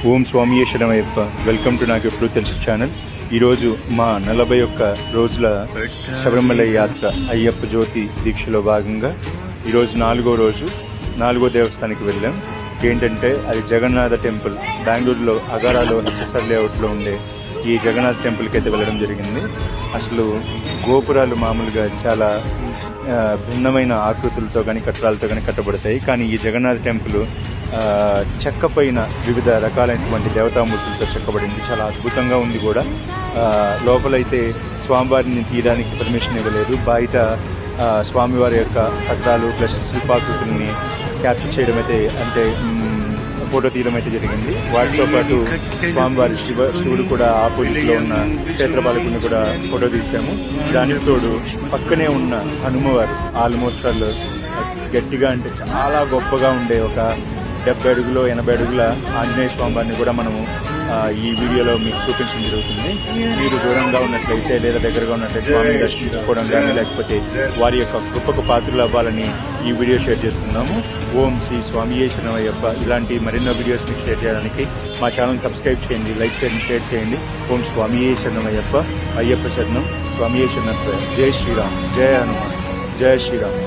ఓం స్వామియే శరణమయ్యప్ప. Welcome to నాకు ఎప్పుడు తెలుసు ఛానల్. ఈరోజు మా 41 రోజుల శబరిమల యాత్ర అయ్యప్ప జ్యోతి దీక్షలో భాగంగా ఈరోజు 4వ రోజు 4వ దేవస్థానానికి వెళ్ళాం. ఏంటంటే అది జగన్నాథ టెంపుల్. బెంగళూరులో అగారాలో హెచ్చర్ లేఅవుట్లో ఉండే ఈ జగన్నాథ టెంపుల్కి అయితే వెళ్ళడం జరిగింది. అసలు గోపురాలు మామూలుగా చాలా భిన్నమైన ఆకృతులతో కానీ కట్టడాలతో కానీ కట్టబడతాయి. కానీ ఈ జగన్నాథ టెంపుల్ చెక్క పైన వివిధ రకాలైనటువంటి దేవతామూర్తులతో చెక్కబడింది. చాలా అద్భుతంగా ఉంది కూడా. లోపలైతే స్వామివారిని తీయడానికి పర్మిషన్ ఇవ్వలేదు. బయట స్వామివారి యొక్క కట్టడాలు ప్లస్ శిల్పాకృతుల్ని క్యాప్చర్ చేయడం అయితే అంటే ఫోటో తీయడం అయితే జరిగింది. వాటితో పాటు స్వామివారి శివుడు కూడా ఆపోజిట్లో ఉన్న క్షేత్రపాలకుని కూడా ఫోటో తీసాము. దానికి తోడు పక్కనే ఉన్న హనుమవారు ఆల్మోస్ట్ వాళ్ళు గట్టిగా అంటే చాలా గొప్పగా ఉండే ఒక 70 అడుగులో 80 అడుగుల ఆంజనేయ స్వామి వారిని కూడా మనము ఈ వీడియోలో మీకు చూపించడం జరుగుతుంది. మీరు దూరంగా ఉన్నట్లయితే లేదా దగ్గరగా ఉన్నట్లయితే స్వామిని దర్శించుకోవడం కానీ లేకపోతే వారి యొక్క కృపకు పాత్రలు అవ్వాలని ఈ వీడియో షేర్ చేస్తున్నాము. ఓం శ్రీ స్వామియే శరణమయ్యప్ప. ఇలాంటి మరెన్నో వీడియోస్ మీకు షేర్ చేయడానికి మా ఛానల్ సబ్స్క్రైబ్ చేయండి, లైక్ చేయండి, షేర్ చేయండి. ఓం స్వామియే శరణమయ్యప్ప. అయ్యప్ప శరణం. స్వామియే శరణం. జై శ్రీరామ్. జయ హనుమాన్. జయ శ్రీరామ్.